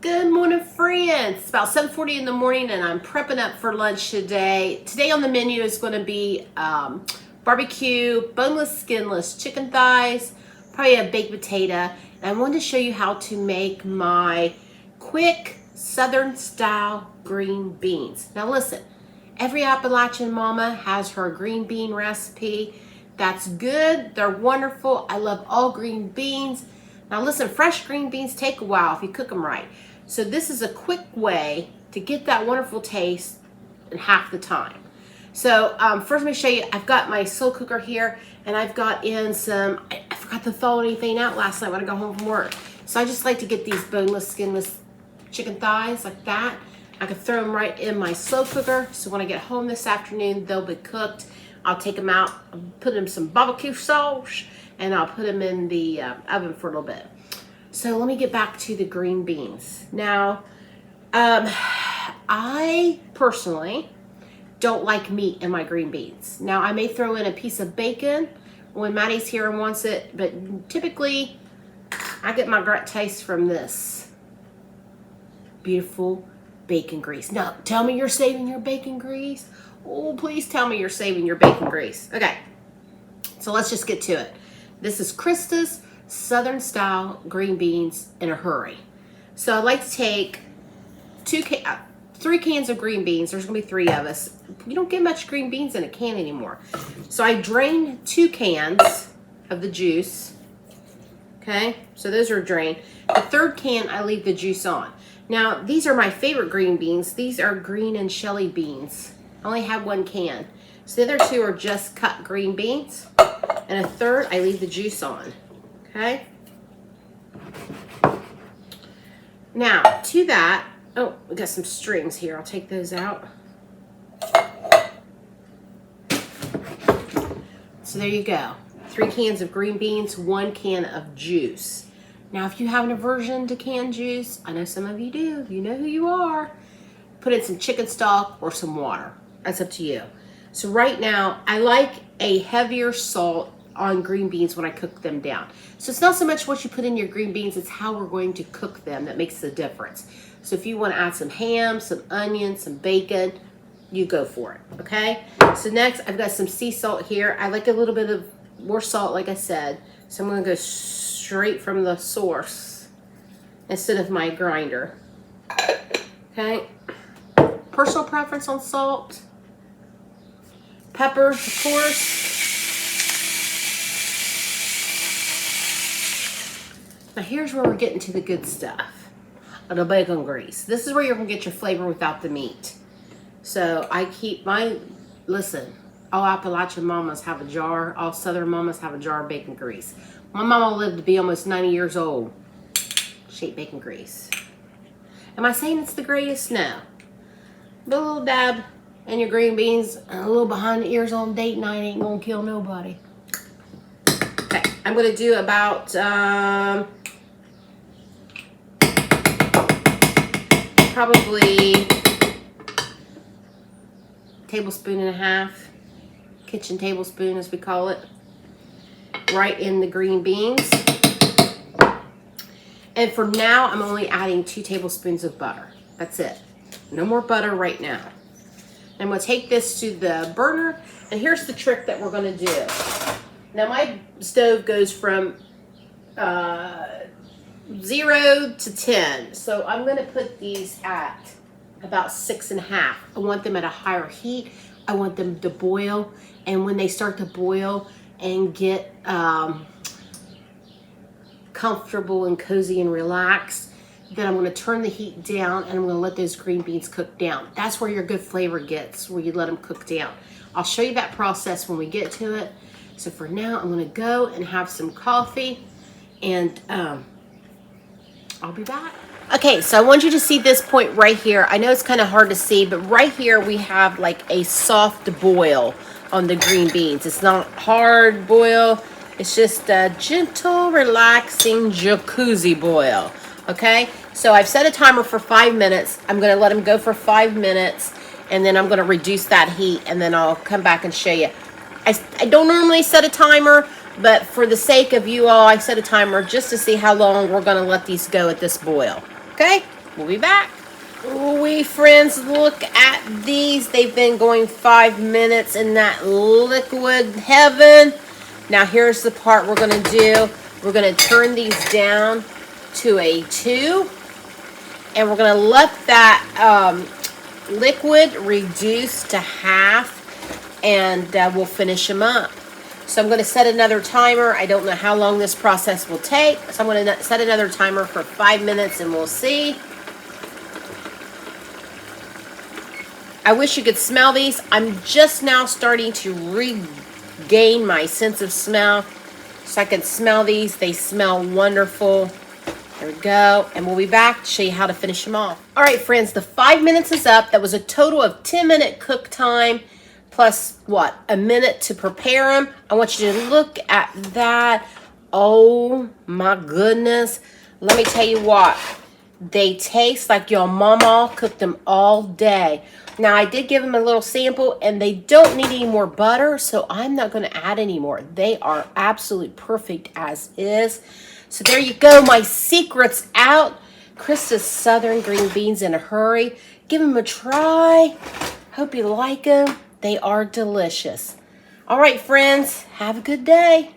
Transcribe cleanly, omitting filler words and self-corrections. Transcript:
Good morning, friends. It's about 7:40 in the morning and I'm prepping up for lunch today. Today on the menu is going to be barbecue, boneless, skinless chicken thighs, probably a baked potato. And I wanted to show you how to make my quick Southern style green beans. Now listen, every Appalachian mama has her green bean recipe. That's good. They're wonderful. I love all green beans. Now listen, fresh green beans take a while if you cook them right. So this is a quick way to get that wonderful taste in half the time. So first let me show you, I've got my slow cooker here and I've got in some, I forgot to thaw anything out last night when I got home from work. So I just like to get these boneless, skinless chicken thighs like that. I could throw them right in my slow cooker. So when I get home this afternoon, they'll be cooked. I'll take them out, put them in some barbecue sauce, and I'll put them in the oven for a little bit. So let me get back to the green beans. Now, I personally don't like meat in my green beans. Now, I may throw in a piece of bacon when Maddie's here and wants it, but typically I get my great taste from this beautiful bacon grease. Now, tell me you're saving your bacon grease. Oh, please tell me you're saving your bacon grease. Okay, so let's just get to it. This is Krista's Southern style green beans in a hurry. So I'd like to take 3 cans of green beans. There's gonna be 3 of us. You don't get much green beans in a can anymore. So I drained 2 cans of the juice. Okay, so those are drained. The 3rd can, I leave the juice on. Now, these are my favorite green beans. These are green and Shelly beans. I only have 1 can. So the other 2 are just cut green beans. And a 3rd, I leave the juice on. Okay. Now, to that, oh, we got some strings here. I'll take those out. So there you go. 3 cans of green beans, 1 can of juice. Now, if you have an aversion to canned juice, I know some of you do. You know who you are. Put in some chicken stock or some water. That's up to you. So right now, I like a heavier salt on green beans when I cook them down. So it's not so much what you put in your green beans, it's how we're going to cook them that makes the difference. So if you want to add some ham, some onions, some bacon, you go for it, okay? So next, I've got some sea salt here. I like a little bit of more salt, like I said. So I'm gonna go straight from the source instead of my grinder, okay? Personal preference on salt. Pepper, of course. Now here's where we're getting to the good stuff. The bacon grease. This is where you're gonna get your flavor without the meat. So I keep my, listen, all Appalachian mamas have a jar, all Southern mamas have a jar of bacon grease. My mama lived to be almost 90 years old. She ate bacon grease. Am I saying it's the greatest? No. But a little dab in your green beans, and a little behind the ears on date night ain't gonna kill nobody. Okay, I'm gonna do about, probably tablespoon and a half, kitchen tablespoon as we call it, right in the green beans. And for now, I'm only adding 2 tablespoons of butter. That's it. No more butter right now. I'm gonna take this to the burner, and here's the trick that we're gonna do. Now my stove goes from 0 to 10. So I'm gonna put these at about 6.5. I want them at a higher heat. I want them to boil. And when they start to boil and get comfortable and cozy and relaxed, then I'm gonna turn the heat down and I'm gonna let those green beans cook down. That's where your good flavor gets, where you let them cook down. I'll show you that process when we get to it. So for now, I'm gonna go and have some coffee and I'll be back. Okay, so I want you to see this point right here. I know it's kind of hard to see, but right here we have like a soft boil on the green beans. It's not hard boil. It's just a gentle, relaxing jacuzzi boil. Okay, so I've set a timer for 5 minutes. I'm gonna let them go for 5 minutes and then I'm gonna reduce that heat and then I'll come back and show you. I don't normally set a timer, but for the sake of you all, I set a timer just to see how long we're gonna let these go at this boil. Okay, We'll be back. We friends, look at these. They've been going 5 minutes in that liquid heaven. Now here's the part we're going to do. We're going to turn these down to a 2. And we're going to let that liquid reduce to half. And we'll finish them up. So I'm going to set another timer. I don't know how long this process will take. So I'm going to set another timer for 5 minutes and we'll see. I wish you could smell these. I'm just now starting to regain my sense of smell. So I can smell these. They smell wonderful. There we go. And we'll be back to show you how to finish them off. All right, friends, the 5 minutes is up. That was a total of 10-minute cook time plus, what, a minute to prepare them. I want you to look at that. Oh, my goodness. Let me tell you what. They taste like your mama cooked them all day. Now, I did give them a little sample, and they don't need any more butter, so I'm not going to add any more. They are absolutely perfect as is. So there you go. My secret's out. Krista's Southern green beans in a hurry. Give them a try. Hope you like them. They are delicious. All right, friends. Have a good day.